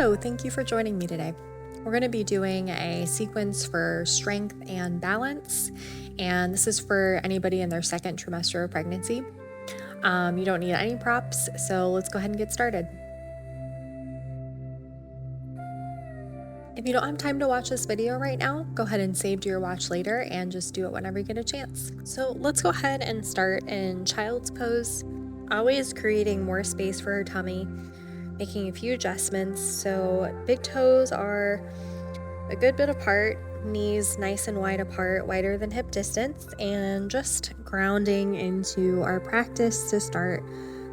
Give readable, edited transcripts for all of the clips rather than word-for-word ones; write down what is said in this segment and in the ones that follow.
Hello, thank you for joining me today. We're going to be doing a sequence for strength and balance, and this is for anybody in their second trimester of pregnancy. You don't need any props, so let's go ahead and get started. If you don't have time to watch this video right now, go ahead and save to your watch later and just do it whenever you get a chance. So let's go ahead and start in child's pose, always creating more space for her tummy, making a few adjustments. So big toes are a good bit apart, knees nice and wide apart, wider than hip distance, and just grounding into our practice to start.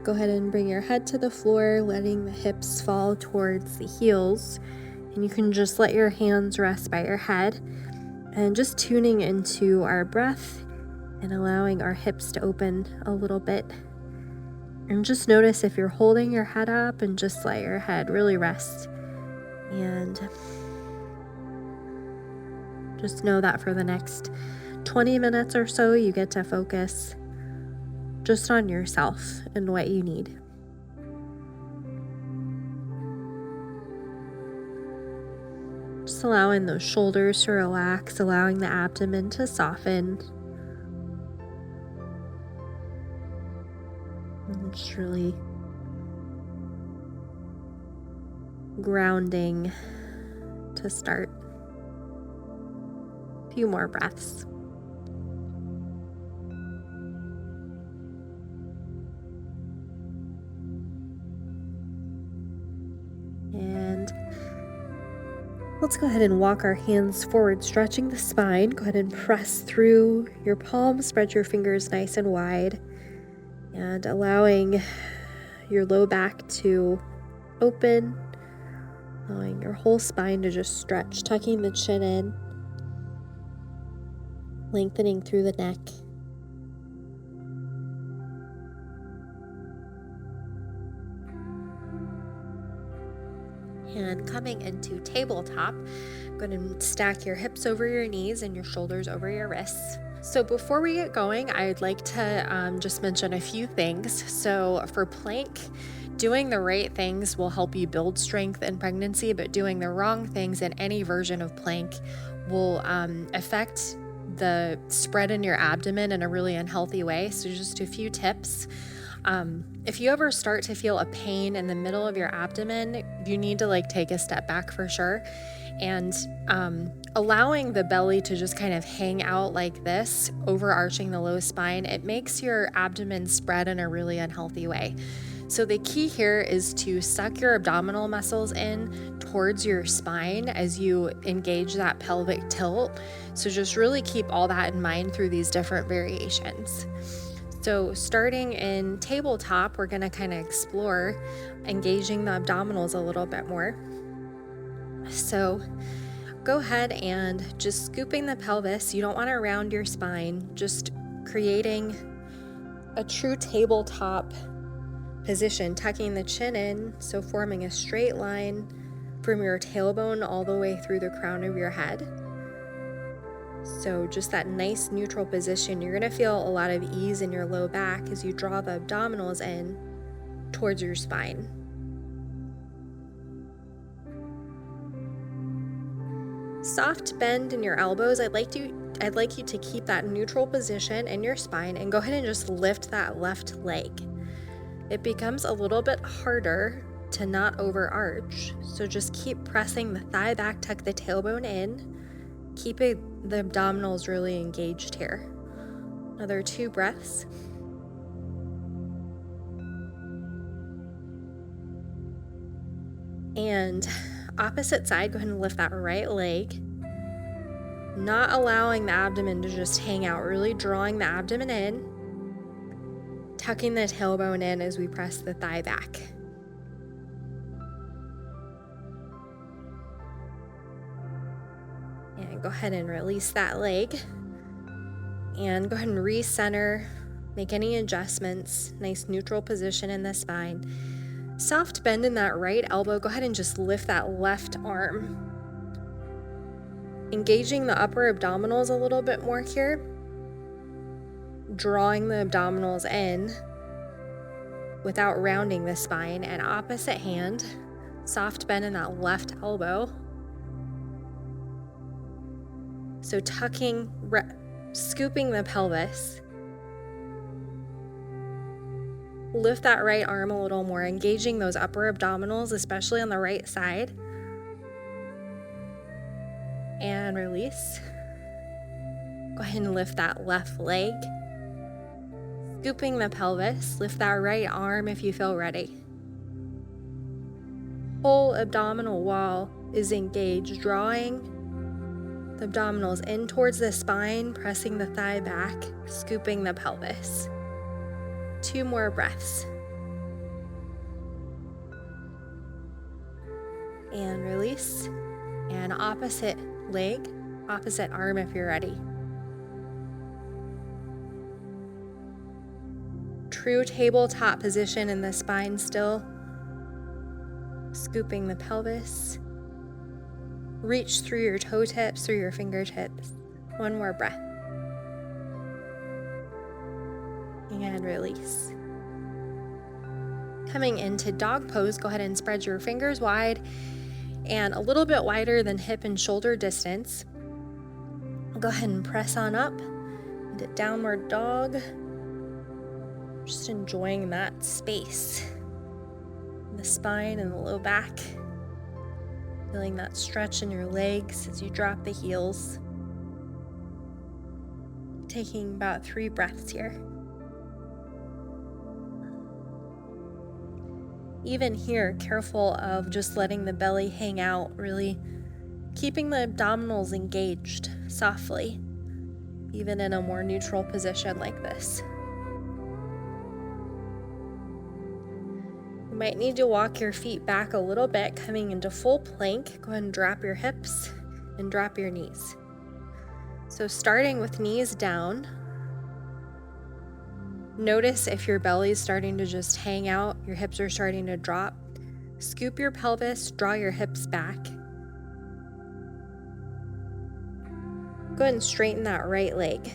Go ahead and bring your head to the floor, letting the hips fall towards the heels. And you can just let your hands rest by your head and just tuning into our breath and allowing our hips to open a little bit. And just notice if you're holding your head up and just let your head really rest. And just know that for the next 20 minutes or so, you get to focus just on yourself and what you need. Just allowing those shoulders to relax, allowing the abdomen to soften. And just really grounding to start. A few more breaths. And let's go ahead and walk our hands forward, stretching the spine. Go ahead and press through your palms, spread your fingers nice and wide, and allowing your low back to open, allowing your whole spine to just stretch, tucking the chin in, lengthening through the neck. And coming into tabletop, go ahead and stack your hips over your knees and your shoulders over your wrists. So before we get going, I'd like to just mention a few things. So for plank, doing the right things will help you build strength in pregnancy, but doing the wrong things in any version of plank will affect the spread in your abdomen in a really unhealthy way. So just a few tips. If you ever start to feel a pain in the middle of your abdomen, you need to take a step back for sure. And allowing the belly to just kind of hang out like this, overarching the low spine, it makes your abdomen spread in a really unhealthy way. So the key here is to suck your abdominal muscles in towards your spine as you engage that pelvic tilt. So just really keep all that in mind through these different variations. So starting in tabletop, we're going to kind of explore engaging the abdominals a little bit more. So go ahead and just scooping the pelvis. You don't want to round your spine, just creating a true tabletop position, tucking the chin in, so forming a straight line from your tailbone all the way through the crown of your head. So just that nice neutral position. You're going to feel a lot of ease in your low back as you draw the abdominals in towards your spine. Soft bend in your elbows. I'd like you to keep that neutral position in your spine and go ahead and just lift that left leg. It becomes a little bit harder to not overarch, so just keep pressing the thigh back, tuck the tailbone in. Keep the abdominals really engaged here. Another 2 breaths. And opposite side, go ahead and lift that right leg. Not allowing the abdomen to just hang out, really drawing the abdomen in, tucking the tailbone in as we press the thigh back. And go ahead and release that leg. And go ahead and recenter, make any adjustments. Nice neutral position in the spine. Soft bend in that right elbow. Go ahead and just lift that left arm. Engaging the upper abdominals a little bit more here. Drawing the abdominals in without rounding the spine. And opposite hand, Soft bend in that left elbow. So scooping the pelvis. Lift that right arm a little more, engaging those upper abdominals, especially on the right side. And release. Go ahead and lift that left leg. Scooping the pelvis. Lift that right arm if you feel ready. Whole abdominal wall is engaged, drawing the abdominals in towards the spine, pressing the thigh back, scooping the pelvis. 2 more breaths. And release. And opposite leg, opposite arm if you're ready. True tabletop position in the spine still. Scooping the pelvis. Reach through your toe tips, through your fingertips. 1 more breath. And release. Coming into dog pose, go ahead and spread your fingers wide and a little bit wider than hip and shoulder distance. Go ahead and press on up into downward dog. Just enjoying that space in the spine and the low back. Feeling that stretch in your legs as you drop the heels. Taking about 3 breaths here. Even here, careful of just letting the belly hang out, really keeping the abdominals engaged softly, even in a more neutral position like this. You might need to walk your feet back a little bit, coming into full plank. Go ahead and drop your hips and drop your knees. So starting with knees down, notice if your belly is starting to just hang out, your hips are starting to drop. Scoop your pelvis, draw your hips back. Go ahead and straighten that right leg.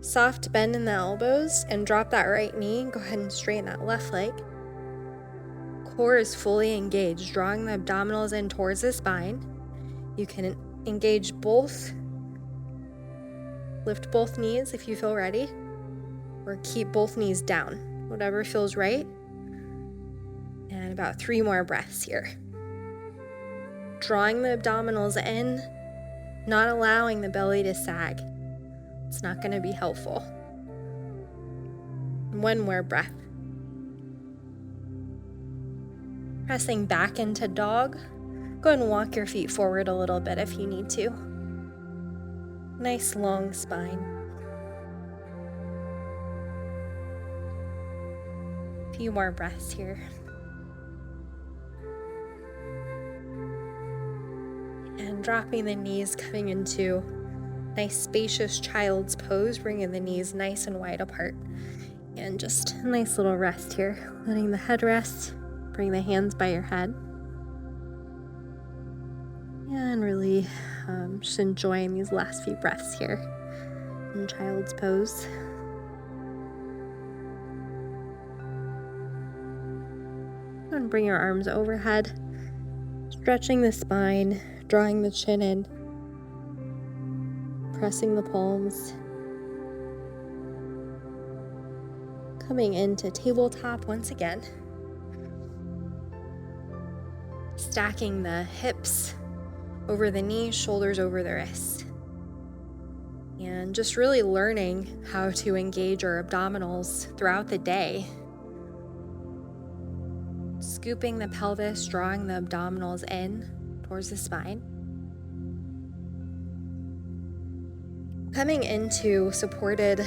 Soft bend in the elbows and drop that right knee. Go ahead and straighten that left leg. Core is fully engaged, drawing the abdominals in towards the spine. You can engage both. Lift both knees if you feel ready, or keep both knees down, whatever feels right. And about 3 more breaths here. Drawing the abdominals in, not allowing the belly to sag. It's not going to be helpful. 1 more breath. Pressing back into dog. Go ahead and walk your feet forward a little bit if you need to. Nice long spine. A few more breaths here. And dropping the knees, coming into nice spacious child's pose, bringing the knees nice and wide apart. And just a nice little rest here. Letting the head rest. Bring the hands by your head. And really just enjoying these last few breaths here in child's pose. And bring your arms overhead, stretching the spine, drawing the chin in, pressing the palms. Coming into tabletop once again. Stacking the hips over the knees, shoulders over the wrists. And just really learning how to engage our abdominals throughout the day. Scooping the pelvis, drawing the abdominals in towards the spine. Coming into supported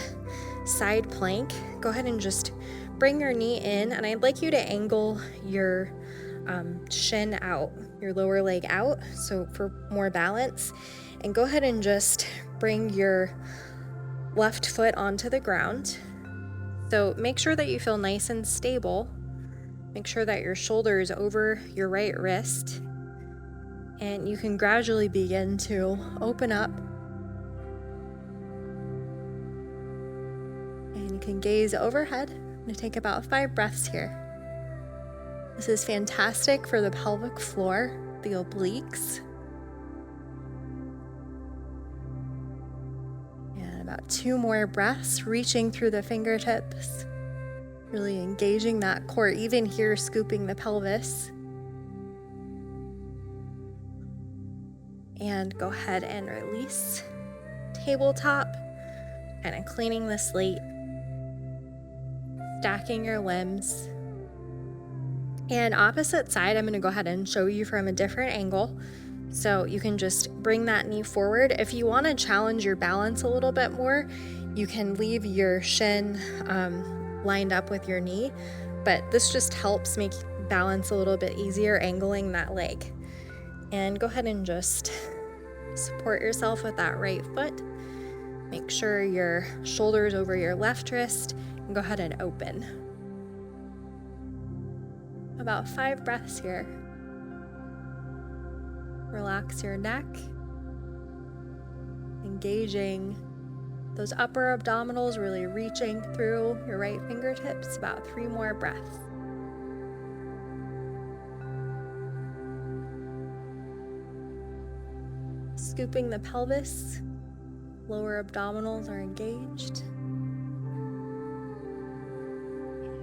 side plank, go ahead and just bring your knee in, and I'd like you to angle your shin out, your lower leg out, so for more balance. And go ahead and just bring your left foot onto the ground. So make sure that you feel nice and stable. Make sure that your shoulder is over your right wrist. And you can gradually begin to open up. And you can gaze overhead I'm going to take about 5 breaths here. This is fantastic for the pelvic floor, the obliques. And about 2 more breaths, reaching through the fingertips, really engaging that core, even here, scooping the pelvis. And go ahead and release. Tabletop, kind of cleaning the slate, stacking your limbs. And opposite side, I'm going to go ahead and show you from a different angle. So you can just bring that knee forward. If you want to challenge your balance a little bit more, you can leave your shin lined up with your knee, but this just helps make balance a little bit easier, angling that leg. And go ahead and just support yourself with that right foot. Make sure your shoulder's over your left wrist, and go ahead and open. About 5 breaths here. Relax your neck, engaging those upper abdominals, really reaching through your right fingertips. About 3 more breaths. Scooping the pelvis, lower abdominals are engaged.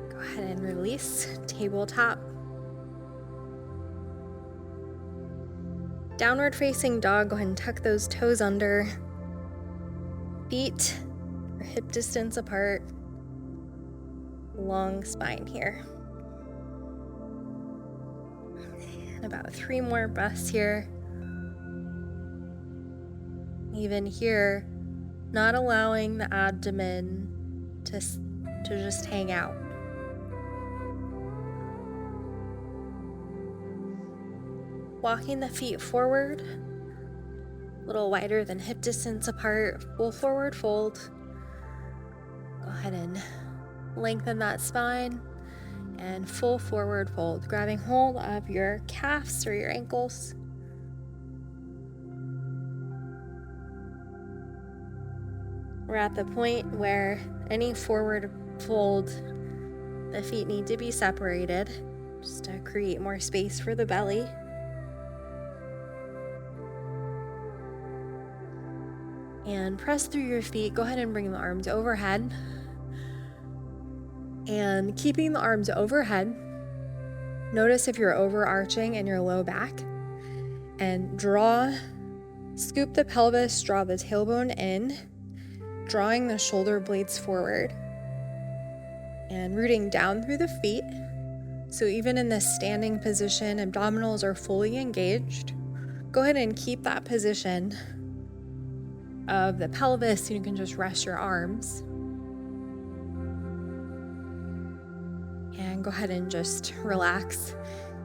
Go ahead and release, tabletop. Downward facing dog, go ahead and tuck those toes under. Feet are hip distance apart. Long spine here. And about 3 more breaths here. Even here, not allowing the abdomen to just hang out. Walking the feet forward, a little wider than hip distance apart, full forward fold. Go ahead and lengthen that spine and full forward fold, grabbing hold of your calves or your ankles. We're at the point where any forward fold, the feet need to be separated just to create more space for the belly. And press through your feet. Go ahead and bring the arms overhead. And keeping the arms overhead, notice if you're overarching in your low back. And scoop the pelvis, draw the tailbone in, drawing the shoulder blades forward. And rooting down through the feet. So even in this standing position, abdominals are fully engaged. Go ahead and keep that position of the pelvis. You can just rest your arms. And go ahead and just relax.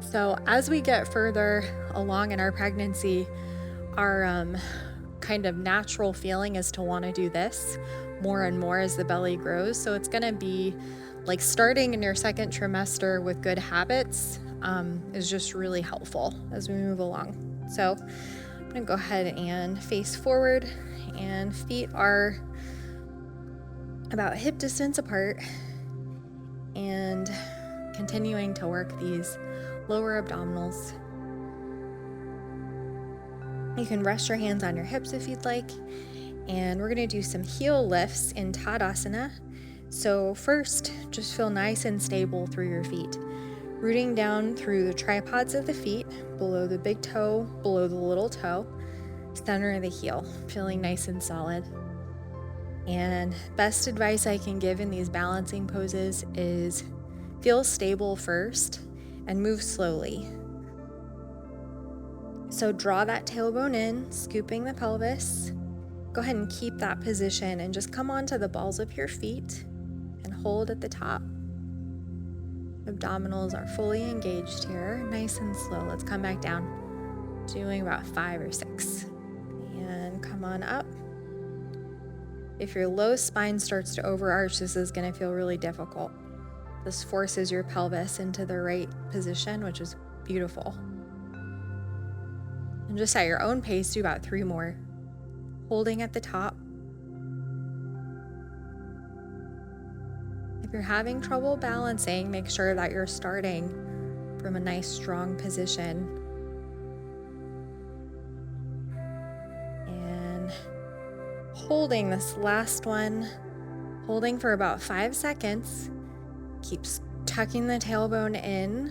So as we get further along in our pregnancy, our kind of natural feeling is to want to do this more and more as the belly grows. So it's going to be like starting in your second trimester with good habits is just really helpful as we move along. So I'm going to go ahead and face forward, and feet are about hip distance apart, and continuing to work these lower abdominals. You can rest your hands on your hips if you'd like, and we're going to do some heel lifts in Tadasana. So first, just feel nice and stable through your feet, rooting down through the tripods of the feet, below the big toe, below the little toe, center of the heel, feeling nice and solid. And best advice I can give in these balancing poses is feel stable first and move slowly. So draw that tailbone in, scooping the pelvis. Go ahead and keep that position and just come onto the balls of your feet and hold at the top. Abdominals are fully engaged here, nice and slow. Let's come back down, doing about 5 or 6. And come on up. If your low spine starts to overarch, this is going to feel really difficult. This forces your pelvis into the right position, which is beautiful. And just at your own pace, do about 3 more. Holding at the top. If If you're having trouble balancing, make sure that you're starting from a nice strong position. And holding this last one, holding for about 5 seconds. Keep tucking the tailbone in,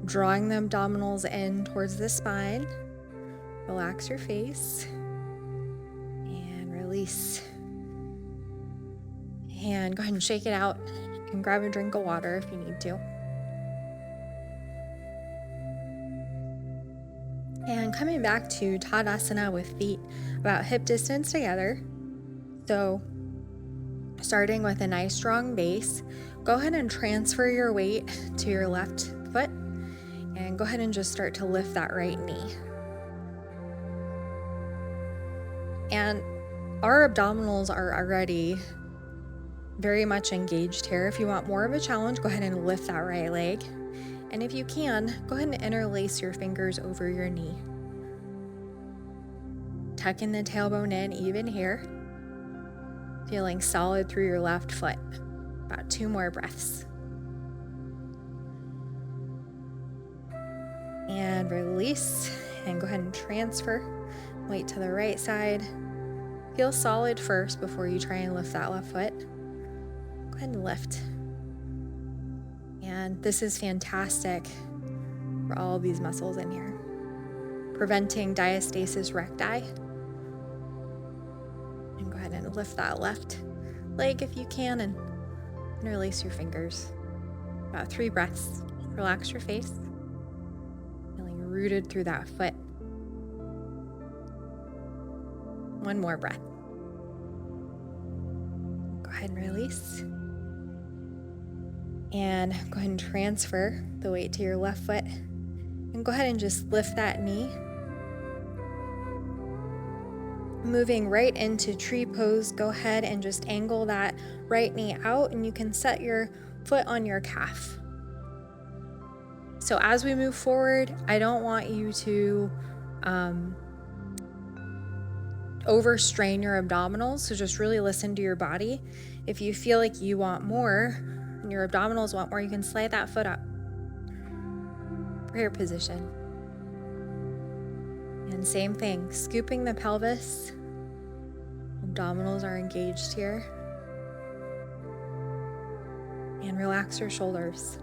drawing the abdominals in towards the spine. Relax your face and release. And go ahead and shake it out. You can grab a drink of water if you need to. And coming back to Tadasana with feet about hip distance together. So starting with a nice strong base, go ahead and transfer your weight to your left foot and go ahead and just start to lift that right knee. And our abdominals are already very much engaged here. If you want more of a challenge, go ahead and lift that right leg. And if you can, go ahead and interlace your fingers over your knee. Tucking the tailbone in even here. Feeling solid through your left foot. About 2 more breaths. And release. And go ahead and transfer. Weight to the right side. Feel solid first before you try and lift that left foot. Go ahead and lift. And this is fantastic for all of these muscles in here. Preventing diastasis recti. And go ahead and lift that left leg if you can and interlace your fingers. About 3 breaths. Relax your face. Feeling rooted through that foot. 1 more breath. Go ahead and release. And go ahead and transfer the weight to your left foot. And go ahead and just lift that knee. Moving right into tree pose, go ahead and just angle that right knee out and you can set your foot on your calf. So as we move forward, I don't want you to overstrain your abdominals, so just really listen to your body. If you feel like you want more and your abdominals want more, you can slide that foot up. Prayer position. And same thing, scooping the pelvis. Abdominals are engaged here. And relax your shoulders.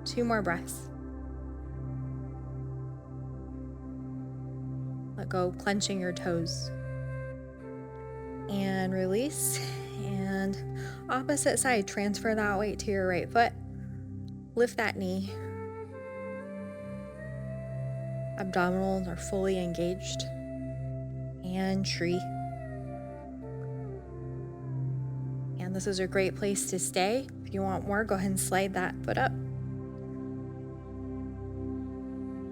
2 more breaths. Let go, clenching your toes. And release. And opposite side, transfer that weight to your right foot. Lift that knee. Abdominals are fully engaged. And tree. And this is a great place to stay. If you want more, go ahead and slide that foot up.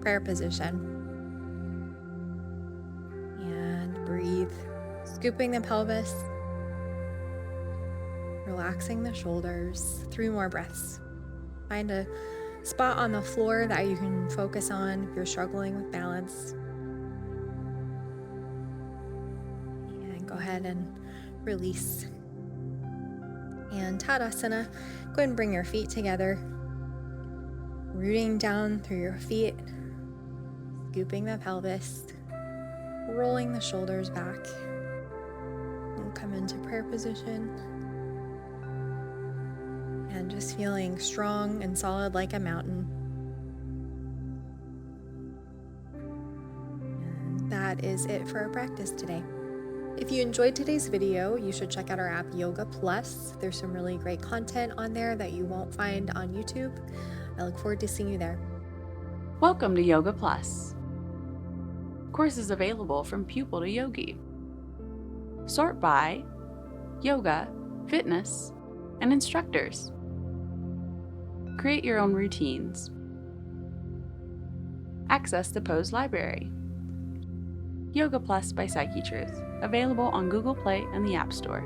Prayer position. And breathe. Scooping the pelvis. Relaxing the shoulders. 3 more breaths. Find a spot on the floor that you can focus on if you're struggling with balance. And go ahead and release. And Tadasana, go ahead and bring your feet together. Rooting down through your feet. Scooping the pelvis. Rolling the shoulders back. And come into prayer position. And just feeling strong and solid like a mountain. And that is it for our practice today. If you enjoyed today's video, you should check out our app Yoga Plus. There's some really great content on there that you won't find on YouTube. I look forward to seeing you there. Welcome to Yoga Plus. Courses available from pupil to yogi. Sort by yoga, fitness, and instructors. Create your own routines. Access the Pose Library. Yoga Plus by Psyche Truth, available on Google Play and the App Store.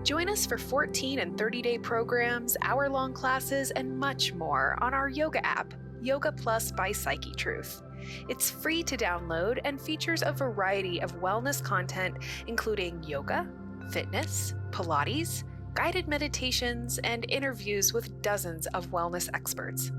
Join us for 14 and 30-day programs, hour-long classes, and much more on our yoga app, Yoga Plus by Psyche Truth. It's free to download and features a variety of wellness content, including yoga, fitness, Pilates, guided meditations, and interviews with dozens of wellness experts.